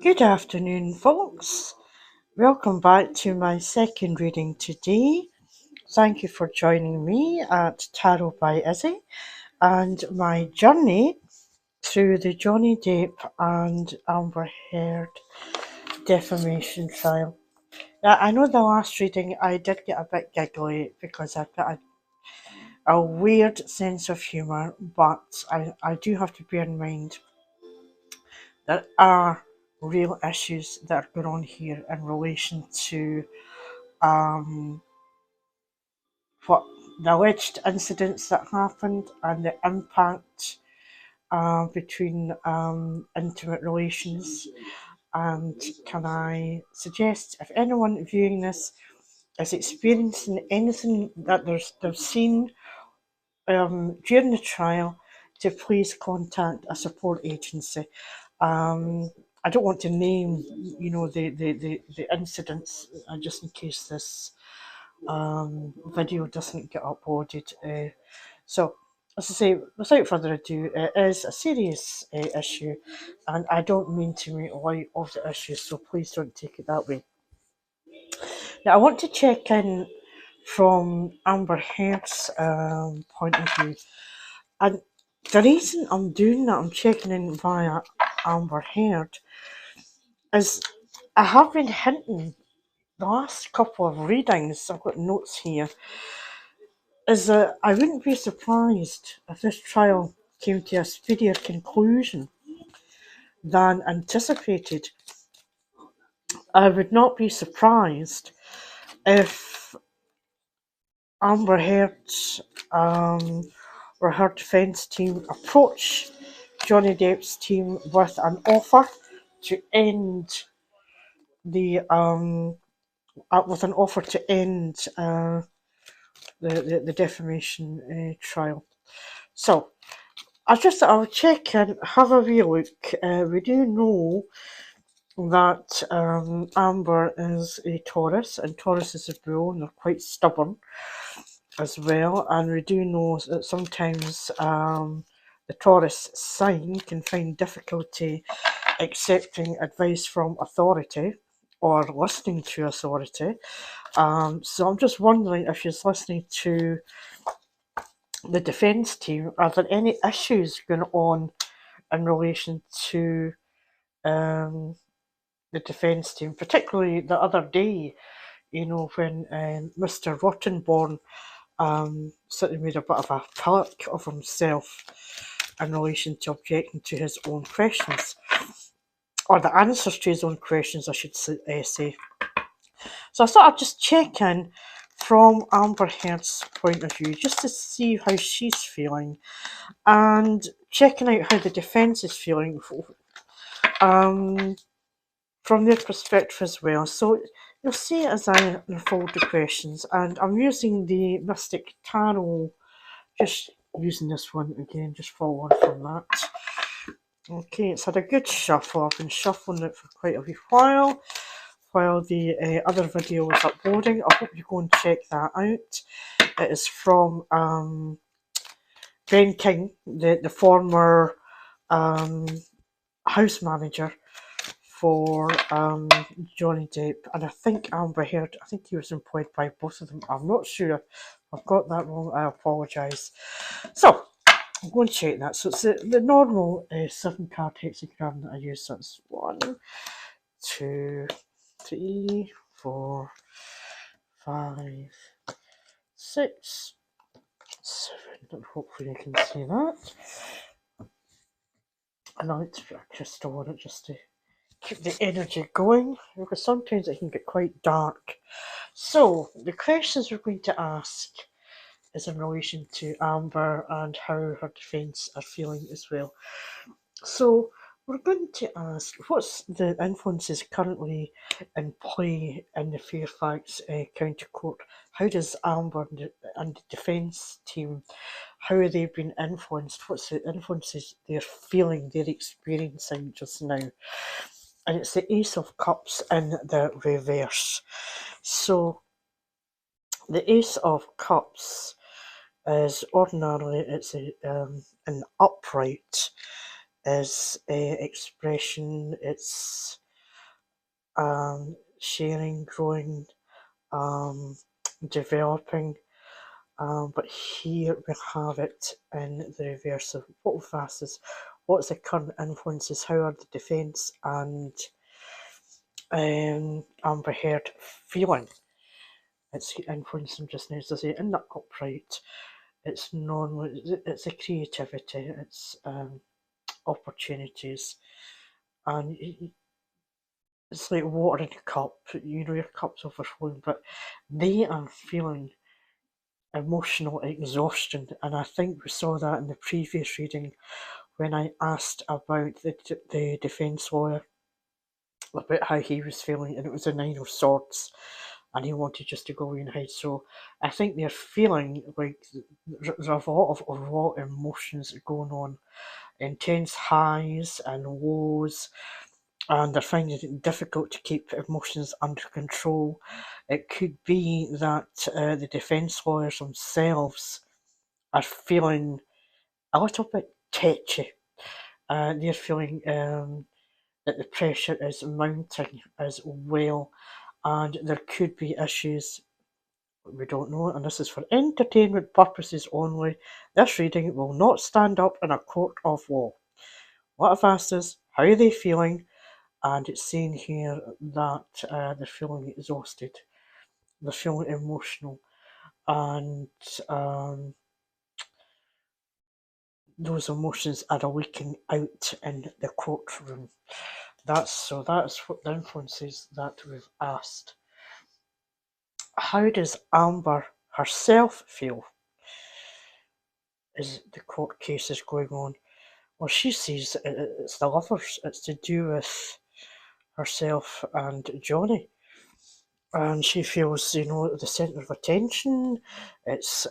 Good afternoon, folks. Welcome back to my second reading today. Thank you for joining me at Tarot by Izzy and my journey through the Johnny Depp and Amber Heard Defamation Trial. Now, I know the last reading I did get a bit giggly because I've got a weird sense of humour, but I do have to bear in mind there are real issues that are going on here in relation to um, what the alleged incidents that happened and the impact between intimate relations. And can I suggest if anyone viewing this is experiencing anything that they've seen during the trial, to please contact a support agency. I don't want to name, the incidents, just in case this video doesn't get uploaded. So, as I say, without further ado, it is a serious issue, and I don't mean to make light of the issue, so please don't take it that way. Now, I want to check in from Amber Heard's point of view, and the reason I'm doing that, I'm checking in via Amber Heard, is I have been hinting the last couple of readings, I've got notes here, is that I wouldn't be surprised if this trial came to a speedier conclusion than anticipated. I would not be surprised if Amber Heard or her defence team approach Johnny Depp's team with an offer to end the with an offer to end the defamation trial. So I'll check and have a wee look. We do know that Amber is a Taurus, and Taurus is a bull, and they're quite stubborn as well. And we do know that sometimes the Taurus sign can find difficulty accepting advice from authority or listening to authority. So I'm just wondering if she's listening to the defence team. Are there any issues going on in relation to the defence team, particularly the other day, when Mr. Rottenborn certainly made a bit of a pillock of himself in relation to objecting to his own questions, or the answers to his own questions, I should say. So I thought I'd just check in from Amber Heard's point of view, just to see how she's feeling, and checking out how the defence is feeling from their perspective as well. So you'll see as I unfold the questions, and I'm using the Mystic Tarot, just using this one again, just follow on from that. Okay, it's had a good shuffle. I've been shuffling it for quite a wee while the other video was uploading. I hope you go and check that out. It is from Ben King, the former house manager for Johnny Depp, and I think Amber Heard. I think he was employed by both of them. I'm not sure. If I've got that wrong. I apologise. So I'm going to check that. So it's the normal 7-card hexagram that I use. So it's 1, 2, 3, 4, 5, 6, 7. And hopefully you can see that. I know it's a crystal on it just to keep the energy going, because sometimes it can get quite dark. So the questions we're going to ask is in relation to Amber and how her defence are feeling as well. So we're going to ask, what's the influences currently in play in the Fairfax County Court? How does Amber and the defence team, how are they being influenced? What's the influences they're feeling, they're experiencing just now? And it's the Ace of Cups in the reverse. So the Ace of Cups is ordinarily, it's an upright is expression. It's sharing, growing, developing. But here we have it in the reverse of what we've asked is what's the current influences, how are the defence and Amber Heard feeling? It's influencing just now, does it? Isn't that upright? It's normal, it's a creativity, it's opportunities, and it's like water in a cup, your cup's overflowing, but they are feeling emotional exhaustion, and I think we saw that in the previous reading when I asked about the defence lawyer about how he was feeling, and it was a Nine of Swords, and he wanted just to go away and hide. So I think they're feeling like there's a lot of raw emotions going on, intense highs and lows, and they're finding it difficult to keep emotions under control. It could be that the defence lawyers themselves are feeling a little bit tetchy. They're feeling that the pressure is mounting as well, and there could be issues. We don't know, and this is for entertainment purposes only. This reading will not stand up in a court of law. What I've asked is, how are they feeling? And it's saying here that they're feeling exhausted, they're feeling emotional, and those emotions are leaking out in the courtroom. That's what the influences that we've asked. How does Amber herself feel as the court case is going on? Well, she sees it's the lovers. It's to do with herself and Johnny. And she feels, the centre of attention. It's,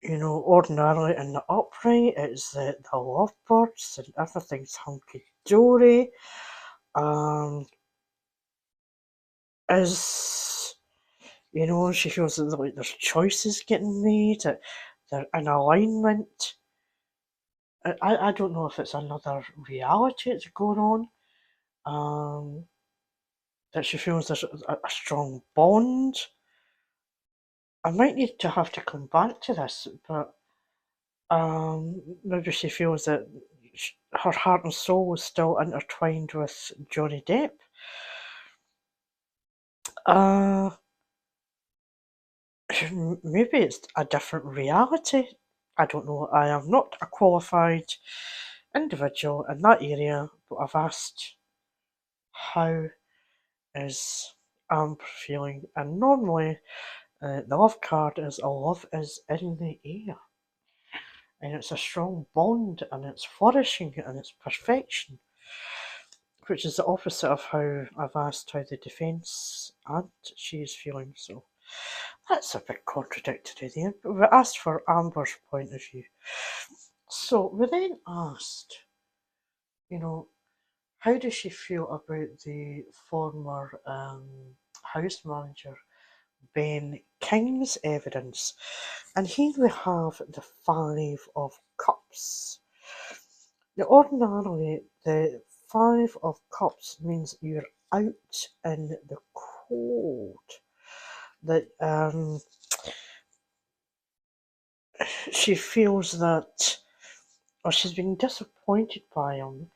ordinarily in the upright. It's the lovebirds and everything's hunky-dory. Is she feels that like there's choices getting made, that they're in alignment. I don't know if it's another reality that's going on. That she feels there's a strong bond. I might need to have to come back to this, but maybe she feels that her heart and soul is still intertwined with Johnny Depp. Maybe it's a different reality. I don't know. I am not a qualified individual in that area, but I've asked how is Amber feeling, and normally the love card is a love is in the air, and it's a strong bond, and it's flourishing, and it's perfection, which is the opposite of how I've asked how the defence and she is feeling. So that's a bit contradictory there, but we asked for Amber's point of view. So we then asked, how does she feel about the former house manager Ben King's evidence? And here we have the Five of Cups. Now, ordinarily, the Five of Cups means you're out in the cold. That she feels that, or she's been disappointed by him.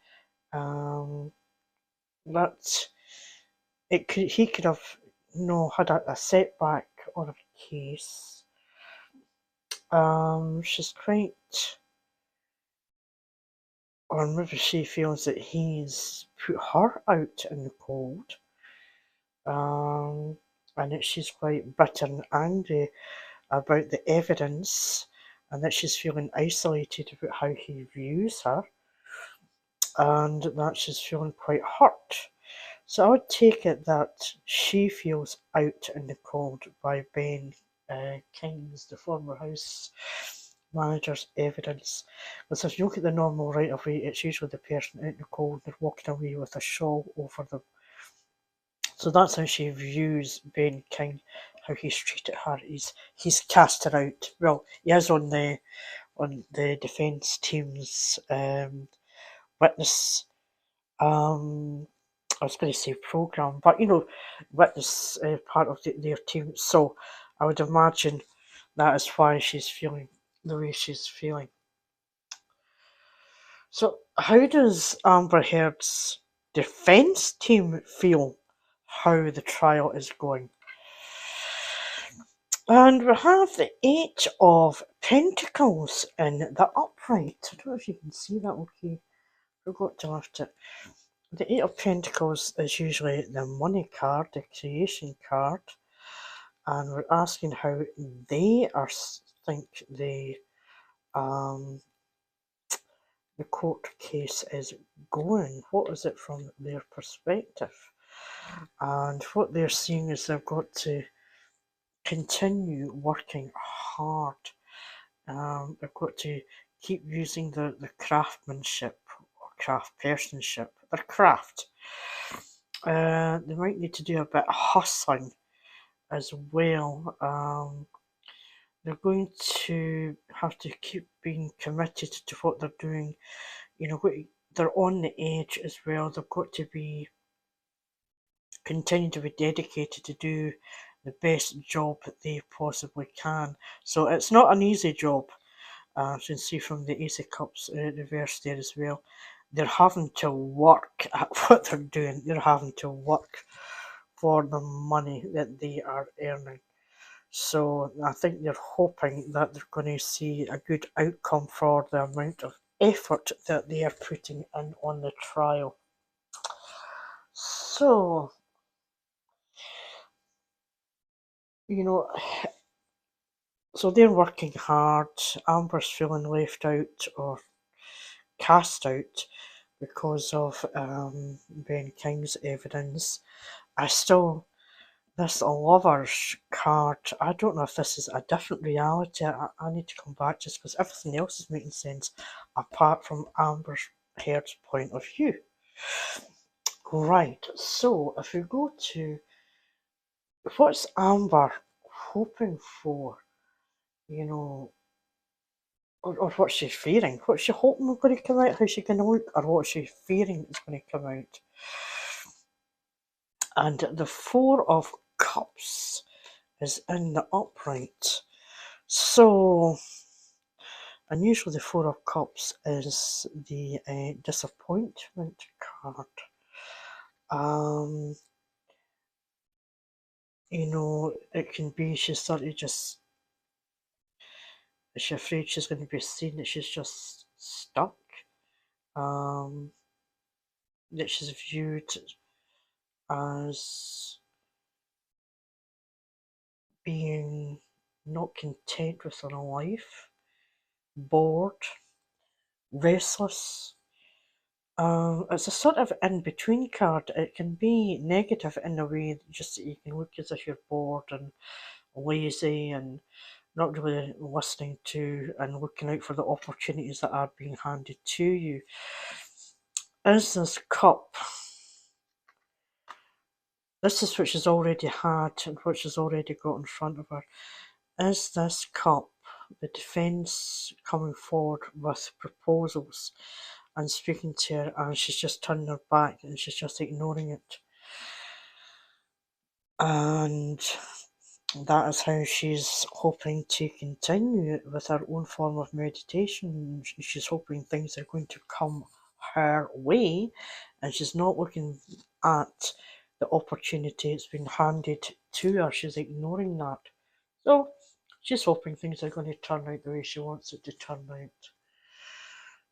That he could have had a setback on a case. She's quite, or maybe she feels that he's put her out in the cold. And that she's quite bitter and angry about the evidence, and that she's feeling isolated about how he views her, and that she's feeling quite hurt. So I would take it that she feels out in the cold by Ben King's, the former house manager's evidence. Because if you look at the normal right of way, it's usually the person out in the cold, they're walking away with a shawl over them. So that's how she views Ben King, how he's treated her. He's cast her out. Well, he is on the defence team's witness I was going to say program, but witness part of their team. So I would imagine that is why she's feeling the way she's feeling. So, how does Amber Heard's defense team feel how the trial is going? And we have the Eight of Pentacles in the upright. I don't know if you can see that okay. Forgot to lift it. The Eight of Pentacles is usually the money card, the creation card. And we're asking how they think um, the court case is going. What is it from their perspective? And what they're seeing is they've got to continue working hard. They've got to keep using the craftsmanship or craft personship, their craft. They might need to do a bit of hustling as well. They're going to have to keep being committed to what they're doing. They're on the edge as well. They've got to continue to be dedicated to do the best job that they possibly can. So it's not an easy job. As you can see from the Ace of Cups reverse there as well. They're having to work at what they're doing. They're having to work for the money that they are earning. So I think they're hoping that they're going to see a good outcome for the amount of effort that they are putting in on the trial. So, you know, so they're working hard. Amber's feeling left out or cast out because of Ben King's evidence. This Lovers card, I don't know if this is a different reality. I need to come back just because everything else is making sense apart from Amber Heard's point of view. Right, so if we go to what's Amber hoping for, you know, or what she's fearing, what she hoping is going to come out, how she's going to look, or what she's fearing is going to come out. And the Four of Cups is in the upright. So, and usually the Four of Cups is the disappointment card. It can be she's sort of just, she's afraid she's going to be seen that she's just stuck. That she's viewed as being not content with her life, bored, restless. It's a sort of in-between card. It can be negative in a way, just that you can look as if you're bored and lazy and not really listening to and looking out for the opportunities that are being handed to you. Is this cup, this is what she's already had and what she's already got in front of her. Is this cup the defence coming forward with proposals and speaking to her, and she's just turning her back and she's just ignoring it? And that is how she's hoping to continue with her own form of meditation. She's hoping things are going to come her way, and she's not looking at the opportunity that's been handed to her. She's ignoring that. So she's hoping things are going to turn out the way she wants it to turn out.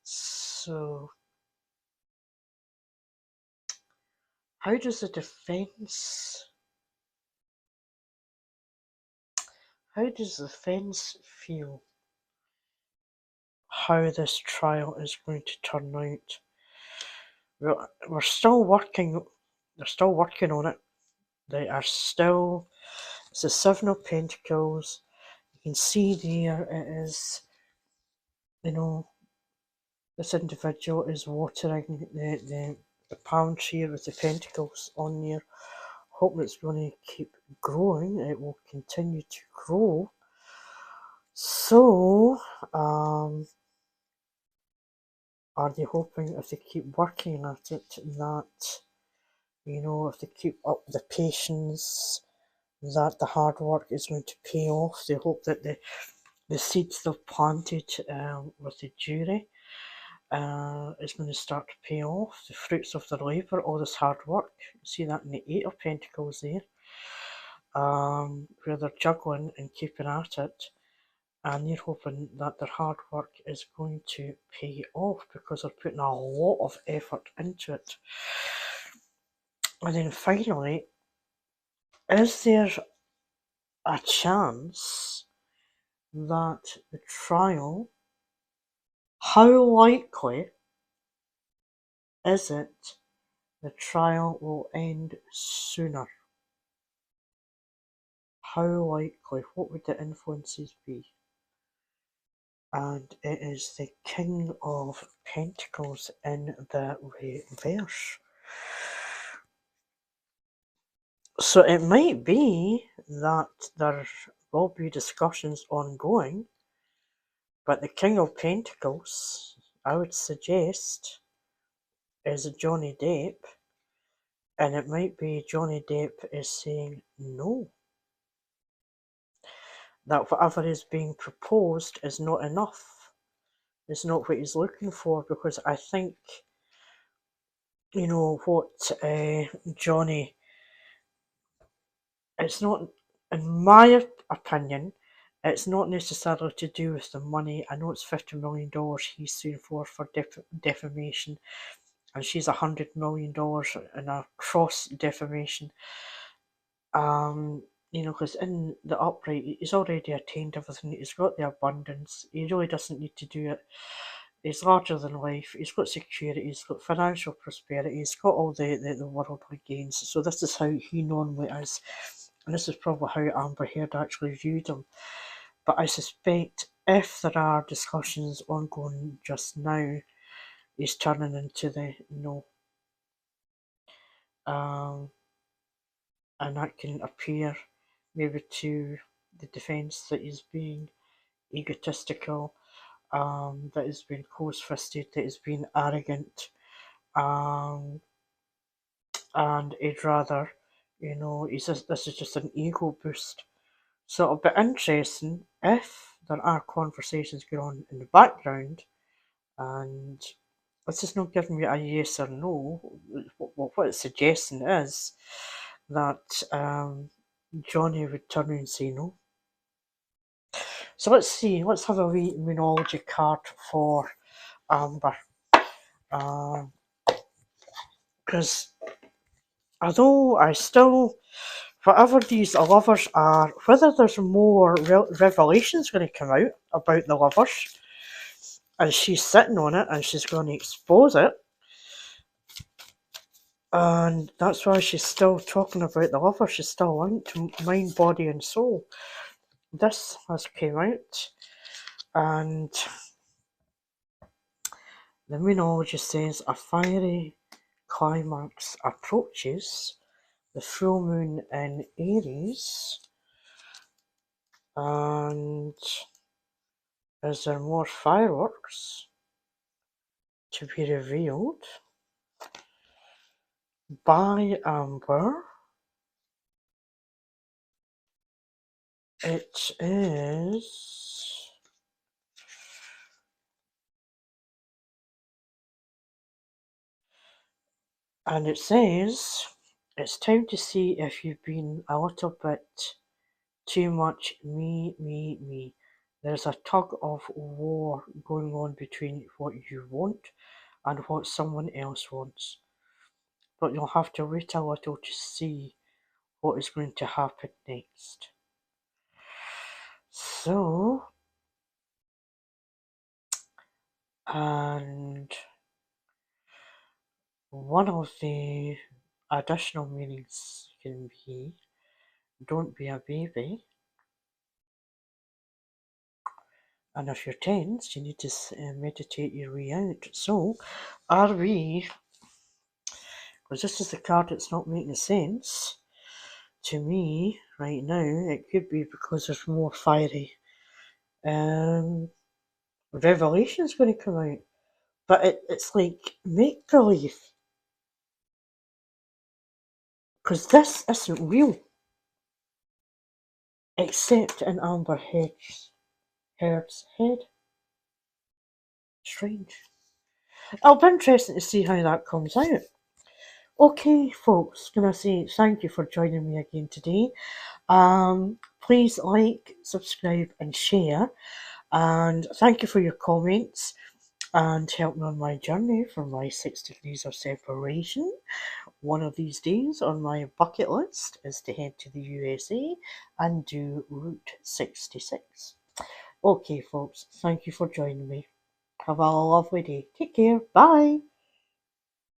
So, how does the defence? How does the defence feel? How this trial is going to turn out? We're still working. They're still working on it. They are still. It's the Seven of Pentacles. You can see there it is. This individual is watering the palm tree with the pentacles on there. Hoping it's going to keep growing. It will continue to grow. So, are they hoping if they keep working at it that, if they keep up the patience, that the hard work is going to pay off. They hope that the seeds they've planted with the jury is going to start to pay off. The fruits of their labour, all this hard work. You see that in the Eight of Pentacles there, where they're juggling and keeping at it. And they're hoping that their hard work is going to pay off because they're putting a lot of effort into it. And then finally, is there a chance that the trial, how likely is it the trial will end sooner? How likely? What would the influences be? And it is the King of Pentacles in the reverse. So it might be that there will be discussions ongoing, but the King of Pentacles, I would suggest, is Johnny Depp, and it might be Johnny Depp is saying no. That whatever is being proposed is not enough. It's not what he's looking for, because I think, what Johnny, it's not, in my opinion, it's not necessarily to do with the money. I know it's $50 million he's suing for defamation, and she's $100 million in a cross defamation. Because in the upright, he's already attained everything. He's got the abundance. He really doesn't need to do it. He's larger than life. He's got security. He's got financial prosperity. He's got all the worldly gains. So this is how he normally is. And this is probably how Amber Heard actually viewed him. But I suspect if there are discussions ongoing just now, he's turning into the no. And that can appear maybe to the defence that he's being egotistical, that he's been close-fisted, that he's been arrogant, and he'd rather, this is just an ego boost. So it'll be interesting if there are conversations going on in the background, and this is not giving me a yes or no. What it's suggesting is that Johnny would turn and say no. So let's see, let's have a wee Moonology card for Amber. Because although I still, whatever these lovers are, whether there's more revelations going to come out about the lovers, and she's sitting on it and she's going to expose it, and that's why she's still talking about the lovers. She's still linked to mind, body and soul. This has came out, and the Moonology says a fiery climax approaches the full moon in Aries, and is there more fireworks to be revealed by Amber? It is, and it says it's time to see if you've been a little bit too much me. There's a tug of war going on between what you want and what someone else wants. But you'll have to wait a little to see what is going to happen next. So, and one of the additional meanings can be don't be a baby. And if you're tense, you need to meditate your way out. So, are we, because this is the card that's not making sense to me right now, it could be because there's more fiery revelations going to come out. But it's like make-believe. Because this isn't real, except in Heard's head. Strange. It'll be interesting to see how that comes out. Okay, folks, gonna say thank you for joining me again today. Please like, subscribe, and share. And thank you for your comments and help me on my journey for my 6 degrees of separation. One of these days on my bucket list is to head to the USA and do Route 66. Okay, folks, thank you for joining me. Have a lovely day. Take care. Bye.